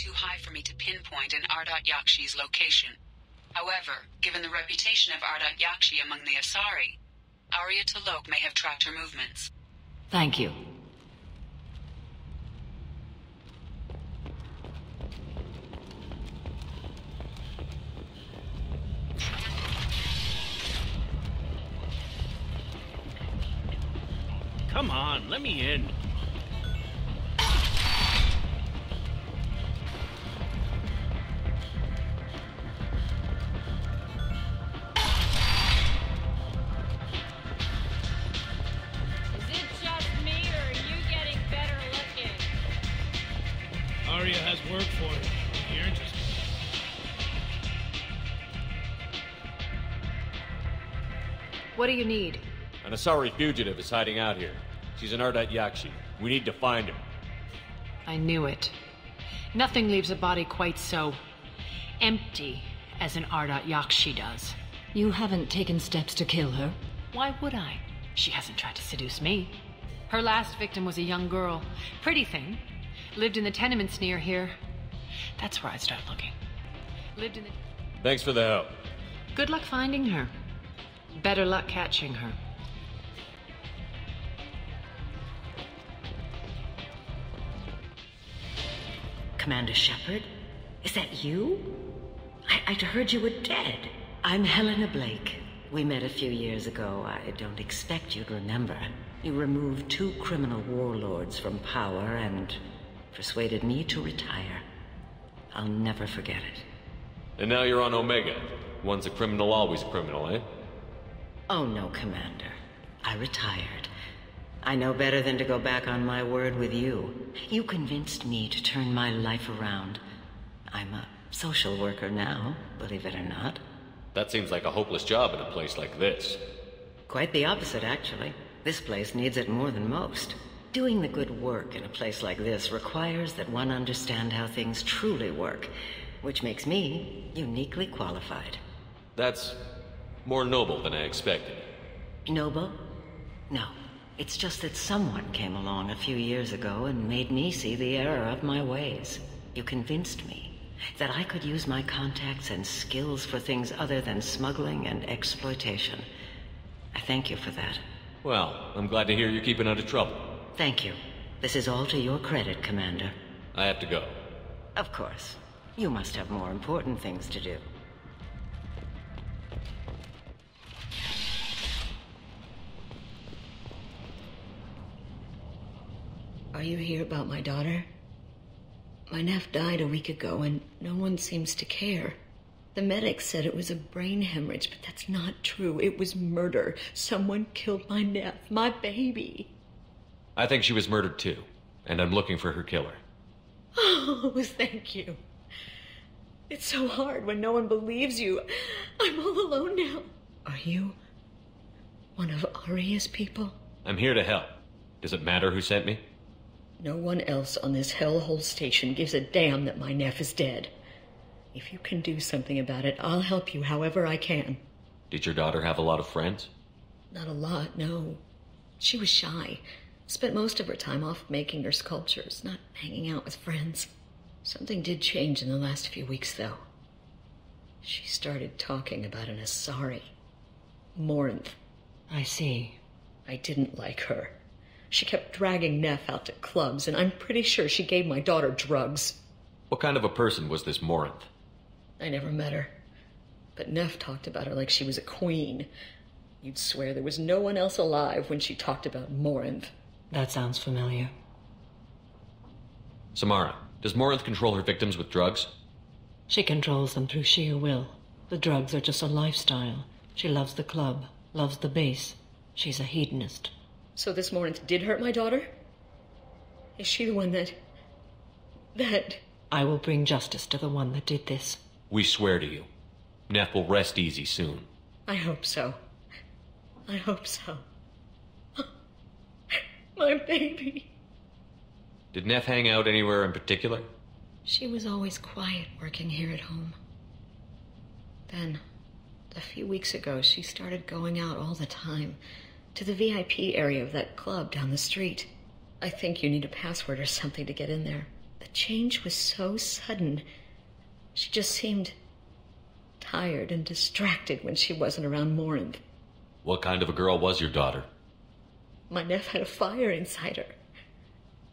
too high for me to pinpoint an Ardat-Yakshi's location. However, given the reputation of Ardat-Yakshi among the Asari, Arya T'Loak may have tracked her movements. Thank you. Come on, let me in. Arya has work for you. You're interested. What do you need? An Asari fugitive is hiding out here. She's an Ardat-Yakshi. We need to find her. I knew it. Nothing leaves a body quite so empty as an Ardat-Yakshi does. You haven't taken steps to kill her? Why would I? She hasn't tried to seduce me. Her last victim was a young girl. Pretty thing. Lived in the tenements near here. That's where I'd start looking. Lived in the... Thanks for the help. Good luck finding her. Better luck catching her. Commander Shepard? Is that you? I'd heard you were dead. I'm Helena Blake. We met a few years ago. I don't expect you'd remember. You removed 2 criminal warlords from power and persuaded me to retire. I'll never forget it. And now you're on Omega. Once a criminal, always a criminal, eh? Oh no, Commander. I retired. I know better than to go back on my word with you. You convinced me to turn my life around. I'm a social worker now, believe it or not. That seems like a hopeless job in a place like this. Quite the opposite, actually. This place needs it more than most. Doing the good work in a place like this requires that one understand how things truly work, which makes me uniquely qualified. That's more noble than I expected. Noble? No. It's just that someone came along a few years ago and made me see the error of my ways. You convinced me that I could use my contacts and skills for things other than smuggling and exploitation. I thank you for that. Well, I'm glad to hear you're keeping out of trouble. Thank you. This is all to your credit, Commander. I have to go. Of course. You must have more important things to do. Are you here about my daughter? My nephew died a week ago and no one seems to care. The medics said it was a brain hemorrhage, but that's not true. It was murder. Someone killed my nephew, my baby. I think she was murdered too, and I'm looking for her killer. Oh, thank you. It's so hard when no one believes you. I'm all alone now. Are you one of Arya's people? I'm here to help. Does it matter who sent me? No one else on this hellhole station gives a damn that my nephew is dead. If you can do something about it, I'll help you however I can. Did your daughter have a lot of friends? Not a lot, no. She was shy. Spent most of her time off making her sculptures, not hanging out with friends. Something did change in the last few weeks, though. She started talking about an Asari. Morinth. I see. I didn't like her. She kept dragging Neff out to clubs, and I'm pretty sure she gave my daughter drugs. What kind of a person was this Morinth? I never met her. But Neff talked about her like she was a queen. You'd swear there was no one else alive when she talked about Morinth. That sounds familiar. Samara, does Morinth control her victims with drugs? She controls them through sheer will. The drugs are just a lifestyle. She loves the club, loves the base. She's a hedonist. So this Morinth did hurt my daughter? Is she the one that... I will bring justice to the one that did this. We swear to you. Neff will rest easy soon. I hope so. I hope so. My baby. Did Neff hang out anywhere in particular? She was always quiet working here at home. Then, a few weeks ago, she started going out all the time to the VIP area of that club down the street. I think you need a password or something to get in there. The change was so sudden. She just seemed tired and distracted when she wasn't around Morinth. What kind of a girl was your daughter? My nephew had a fire inside her.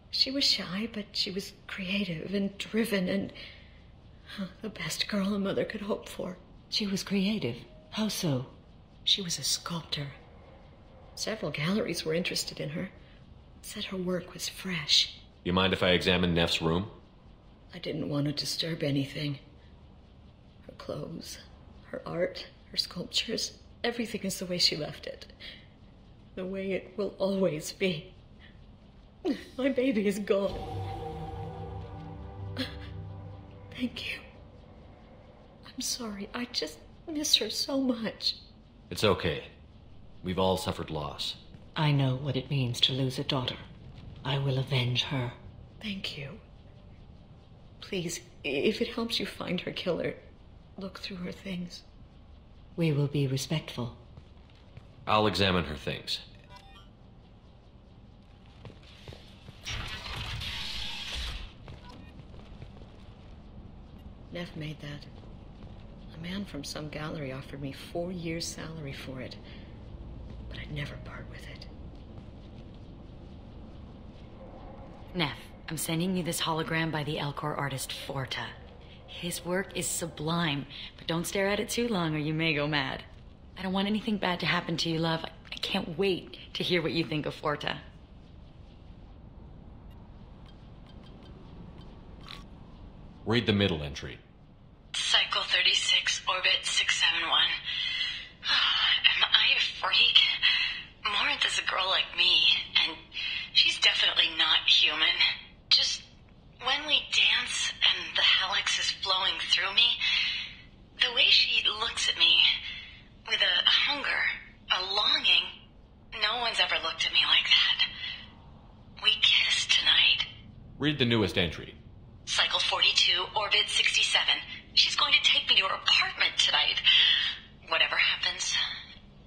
She was shy, but she was creative and driven and the best girl a mother could hope for. She was creative. How so? She was a sculptor. Several galleries were interested in her. Said her work was fresh. You mind if I examine Neff's room? I didn't want to disturb anything. Her clothes, her art, her sculptures, everything is the way she left it. The way it will always be. My baby is gone. Thank you. I'm sorry. I just miss her so much. It's okay. We've all suffered loss. I know what it means to lose a daughter. I will avenge her. Thank you. Please, if it helps you find her killer, look through her things. We will be respectful. I'll examine her things. Neff made that. A man from some gallery offered me 4 years' salary for it, but I'd never part with it. Neff, I'm sending you this hologram by the Elcor artist Forta. His work is sublime, but don't stare at it too long or you may go mad. I don't want anything bad to happen to you, love. I can't wait to hear what you think of Forta. Read the middle entry. Cycle 36, orbit 671. Am I a freak? Morinth is a girl like me, and she's definitely not human. Just when we dance and the helix is flowing through me, the way she looks at me with a hunger, a longing, no one's ever looked at me like that. We kissed tonight. Read the newest entry. Cycle 42, orbit 67. She's going to take me to her apartment tonight. Whatever happens,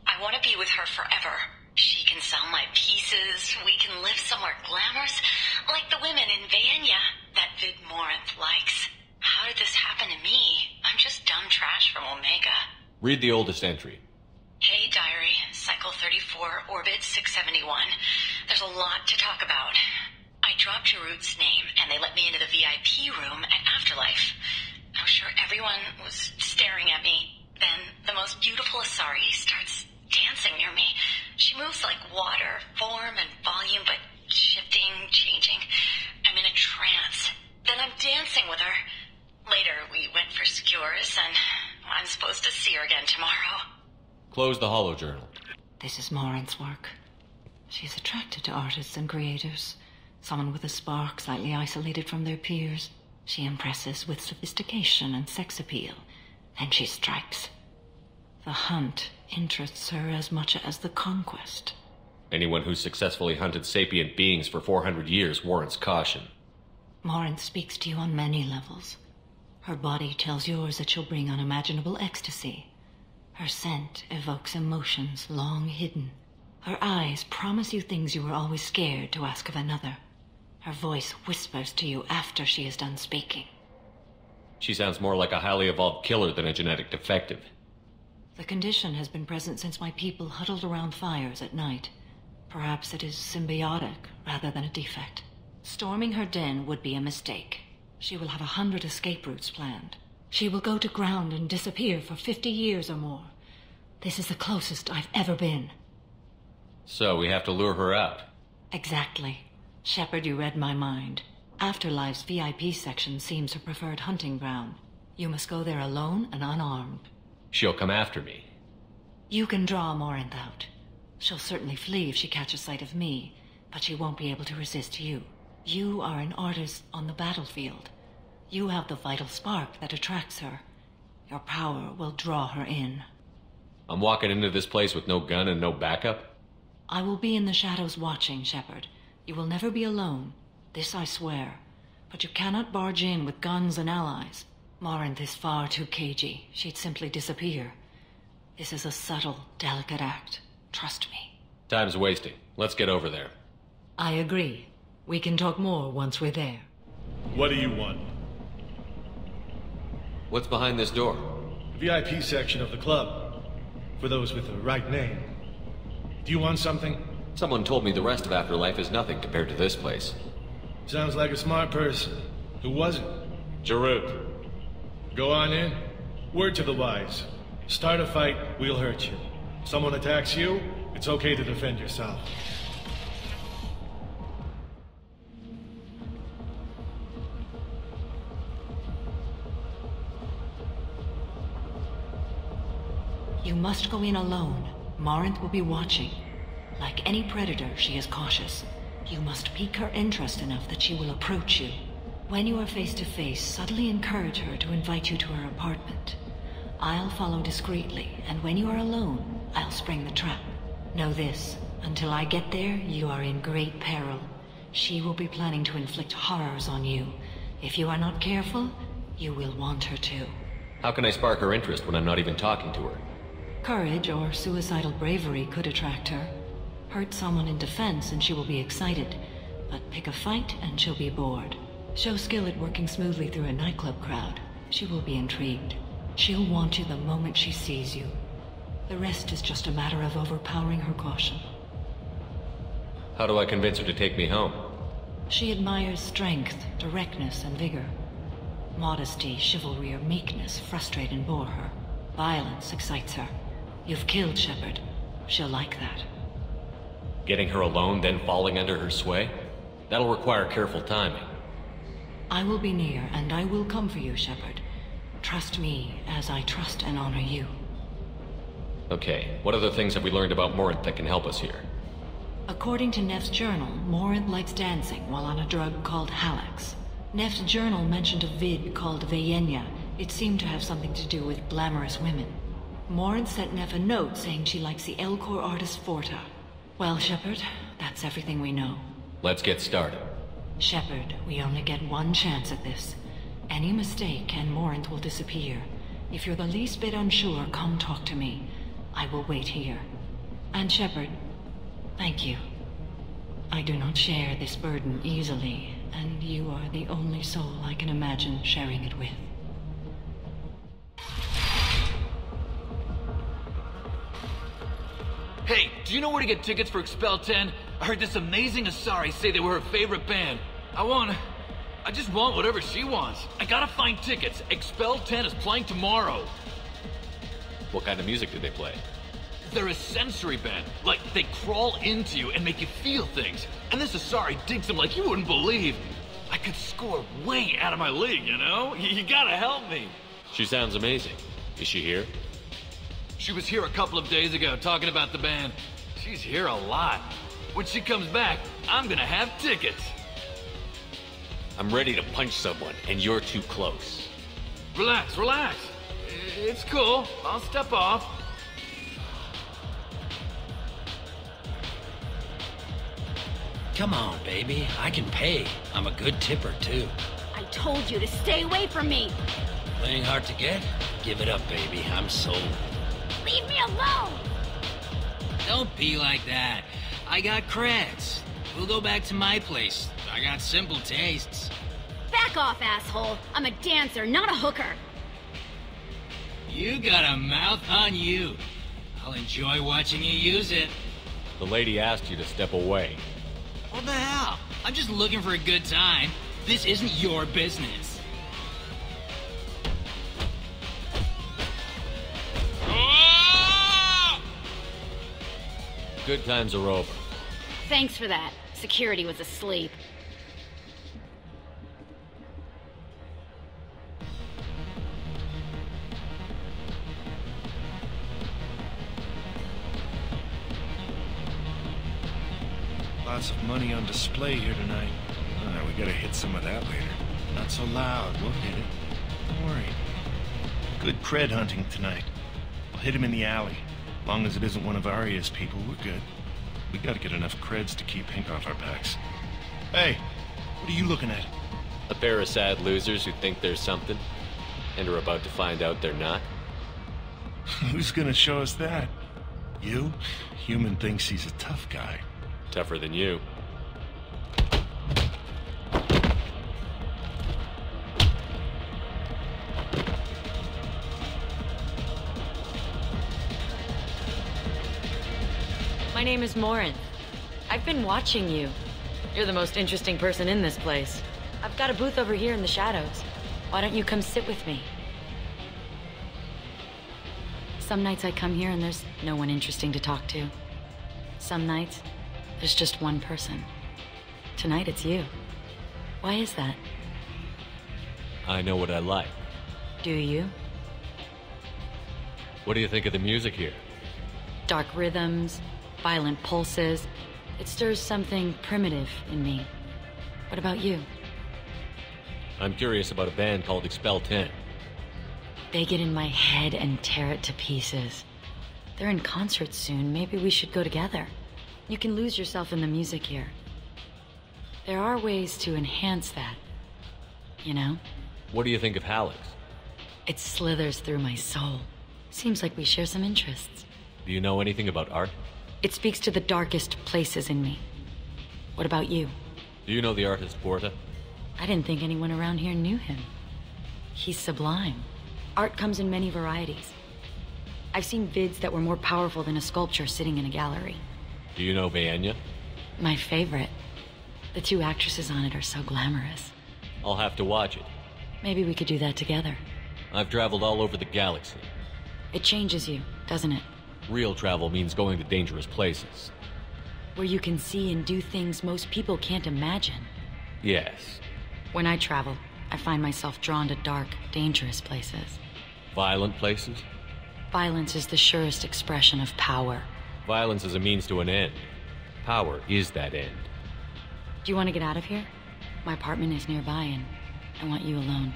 I want to be with her forever. She can sell my pieces. We can live somewhere glamorous, like the women in Vanya that Vid Morinth likes. How did this happen to me? I'm just dumb trash from Omega. Read the oldest entry. Hey, diary. Cycle 34, orbit 671. There's a lot to talk about. I dropped Jarut's name, and they let me into the VIP room at Afterlife. I was sure everyone was staring at me. Then the most beautiful Asari starts dancing near me. She moves like water, form and volume, but shifting, changing. I'm in a trance. Then I'm dancing with her. Later, we went for skewers, and I'm supposed to see her again tomorrow. Close the holojournal. This is Morinth's work. She's attracted to artists and creators. Someone with a spark, slightly isolated from their peers. She impresses with sophistication and sex appeal. And she strikes. The hunt interests her as much as the conquest. Anyone who's successfully hunted sapient beings for 400 years warrants caution. Morinth speaks to you on many levels. Her body tells yours that she'll bring unimaginable ecstasy. Her scent evokes emotions long hidden. Her eyes promise you things you were always scared to ask of another. Her voice whispers to you after she is done speaking. She sounds more like a highly evolved killer than a genetic defective. The condition has been present since my people huddled around fires at night. Perhaps it is symbiotic rather than a defect. Storming her den would be a mistake. She will have 100 escape routes planned. She will go to ground and disappear for 50 years or more. This is the closest I've ever been. So we have to lure her out. Exactly. Shepard, you read my mind. Afterlife's VIP section seems her preferred hunting ground. You must go there alone and unarmed. She'll come after me. You can draw Morinth out. She'll certainly flee if she catches sight of me, but she won't be able to resist you. You are an artist on the battlefield. You have the vital spark that attracts her. Your power will draw her in. I'm walking into this place with no gun and no backup? I will be in the shadows watching, Shepard. You will never be alone. This I swear. But you cannot barge in with guns and allies. Morinth is far too cagey. She'd simply disappear. This is a subtle, delicate act. Trust me. Time's wasting. Let's get over there. I agree. We can talk more once we're there. What do you want? What's behind this door? VIP section of the club. For those with the right name. Do you want something? Someone told me the rest of Afterlife is nothing compared to this place. Sounds like a smart person. Who was it? Jarut. Go on in. Word to the wise. Start a fight, we'll hurt you. Someone attacks you, it's okay to defend yourself. You must go in alone. Morinth will be watching. Like any predator, she is cautious. You must pique her interest enough that she will approach you. When you are face to face, subtly encourage her to invite you to her apartment. I'll follow discreetly, and when you are alone, I'll spring the trap. Know this, until I get there, you are in great peril. She will be planning to inflict horrors on you. If you are not careful, you will want her to. How can I spark her interest when I'm not even talking to her? Courage or suicidal bravery could attract her. Hurt someone in defense and she will be excited, but pick a fight and she'll be bored. Show skill at working smoothly through a nightclub crowd. She will be intrigued. She'll want you the moment she sees you. The rest is just a matter of overpowering her caution. How do I convince her to take me home? She admires strength, directness, and vigor. Modesty, chivalry, or meekness frustrate and bore her. Violence excites her. You've killed Shepard. She'll like that. Getting her alone, then falling under her sway? That'll require careful timing. I will be near, and I will come for you, Shepard. Trust me, as I trust and honor you. Okay, what other things have we learned about Morinth that can help us here? According to Neff's journal, Morinth likes dancing while on a drug called Halax. Neff's journal mentioned a vid called Vayenya. It seemed to have something to do with glamorous women. Morinth sent Neff a note saying she likes the Elcor artist Forta. Well, Shepard, that's everything we know. Let's get started. Shepard, we only get one chance at this. Any mistake and Morinth will disappear. If you're the least bit unsure, come talk to me. I will wait here. And Shepard, thank you. I do not share this burden easily, and you are the only soul I can imagine sharing it with. Hey, do you know where to get tickets for Expel 10? I heard this amazing Asari say they were her favorite band. I just want whatever she wants. I gotta find tickets. Expel 10 is playing tomorrow. What kind of music do they play? They're a sensory band. Like, they crawl into you and make you feel things. And this Asari digs them like you wouldn't believe. I could score way out of my league, you know? You gotta help me. She sounds amazing. Is she here? She was here a couple of days ago talking about the band. She's here a lot. When she comes back, I'm gonna have tickets. I'm ready to punch someone, and you're too close. Relax, relax. It's cool. I'll step off. Come on, baby. I can pay. I'm a good tipper, too. I told you to stay away from me. Playing hard to get? Give it up, baby. I'm sold. Leave me alone! Don't be like that. I got creds. We'll go back to my place. I got simple tastes. Back off, asshole. I'm a dancer, not a hooker. You got a mouth on you. I'll enjoy watching you use it. The lady asked you to step away. What the hell? I'm just looking for a good time. This isn't your business. Good times are over. Thanks for that. Security was asleep. Lots of money on display here tonight. We gotta hit some of that later. Not so loud, we'll hit it. Don't worry. Good cred hunting tonight. I'll hit him in the alley. Long as it isn't one of Arya's people, we're good. We gotta get enough creds to keep Pink off our backs. Hey, what are you looking at? A pair of sad losers who think there's something, and are about to find out they're not. Who's gonna show us that? You? Human thinks he's a tough guy. Tougher than you. My name is Morinth. I've been watching you. You're the most interesting person in this place. I've got a booth over here in the shadows. Why don't you come sit with me? Some nights I come here and there's no one interesting to talk to. Some nights, there's just one person. Tonight it's you. Why is that? I know what I like. Do you? What do you think of the music here? Dark rhythms, violent pulses. It stirs something primitive in me. What about you? I'm curious about a band called Expel 10. They get in my head and tear it to pieces. They're in concert soon. Maybe we should go together. You can lose yourself in the music here. There are ways to enhance that. You know? What do you think of Hallex? It slithers through my soul. Seems like we share some interests. Do you know anything about art? It speaks to the darkest places in me. What about you? Do you know the artist Porta? I didn't think anyone around here knew him. He's sublime. Art comes in many varieties. I've seen vids that were more powerful than a sculpture sitting in a gallery. Do you know Vaenya? My favorite. The two actresses on it are so glamorous. I'll have to watch it. Maybe we could do that together. I've traveled all over the galaxy. It changes you, doesn't it? Real travel means going to dangerous places. Where you can see and do things most people can't imagine. Yes. When I travel, I find myself drawn to dark, dangerous places. Violent places? Violence is the surest expression of power. Violence is a means to an end. Power is that end. Do you want to get out of here? My apartment is nearby and I want you alone.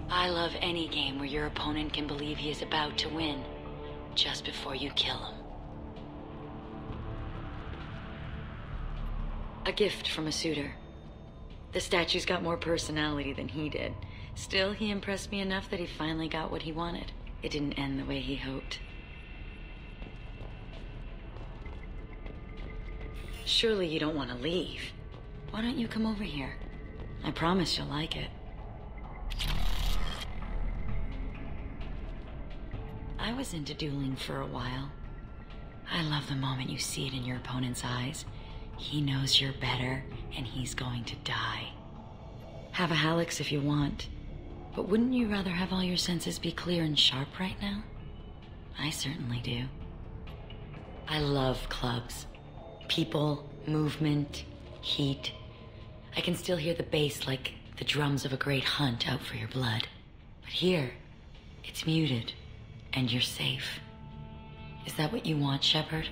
I love any game where your opponent can believe he is about to win, just before you kill him. A gift from a suitor. The statue's got more personality than he did. Still, he impressed me enough that he finally got what he wanted. It didn't end the way he hoped. Surely you don't want to leave. Why don't you come over here? I promise you'll like it. I was into dueling for a while. I love the moment you see it in your opponent's eyes. He knows you're better, and he's going to die. Have a Hallex if you want, but wouldn't you rather have all your senses be clear and sharp right now? I certainly do. I love clubs. People, movement, heat. I can still hear the bass like the drums of a great hunt out for your blood. But here, it's muted. And you're safe. Is that what you want, Shepard?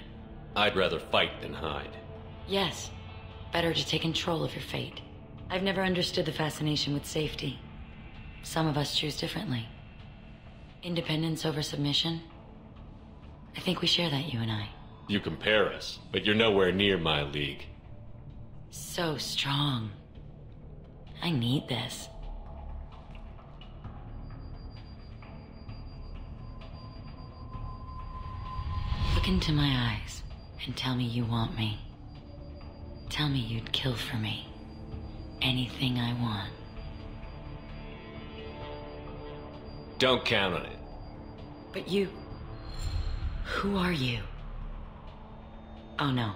I'd rather fight than hide. Yes. Better to take control of your fate. I've never understood the fascination with safety. Some of us choose differently. Independence over submission? I think we share that, you and I. You compare us, but you're nowhere near my league. So strong. I need this. Look into my eyes and tell me you want me. Tell me you'd kill for me. Anything I want. Don't count on it. But you... Who are you? Oh no.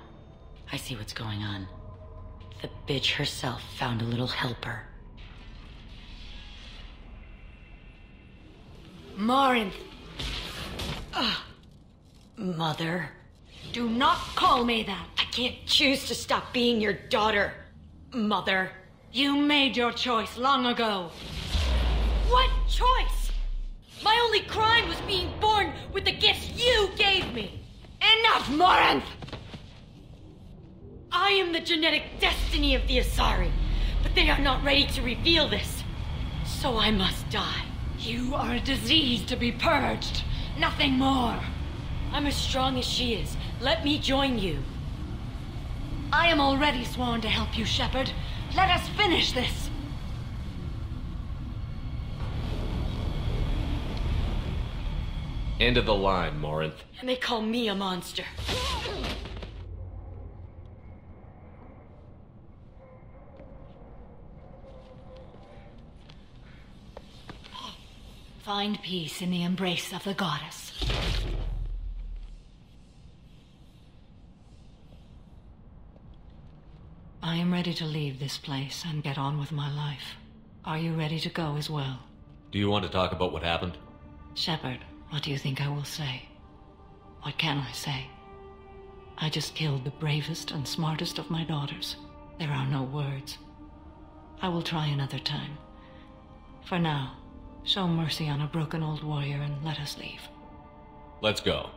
I see what's going on. The bitch herself found a little helper. Morinth! Mother. Do not call me that. I can't choose to stop being your daughter, Mother. You made your choice long ago. What choice? My only crime was being born with the gifts you gave me. Enough, Morinth! I am the genetic destiny of the Asari, but they are not ready to reveal this. So I must die. You are a disease to be purged. Nothing more. I'm as strong as she is. Let me join you. I am already sworn to help you, Shepard. Let us finish this. End of the line, Morinth. And they call me a monster. Find peace in the embrace of the goddess. I am ready to leave this place and get on with my life. Are you ready to go as well? Do you want to talk about what happened? Shepard, what do you think I will say? What can I say? I just killed the bravest and smartest of my daughters. There are no words. I will try another time. For now, show mercy on a broken old warrior and let us leave. Let's go.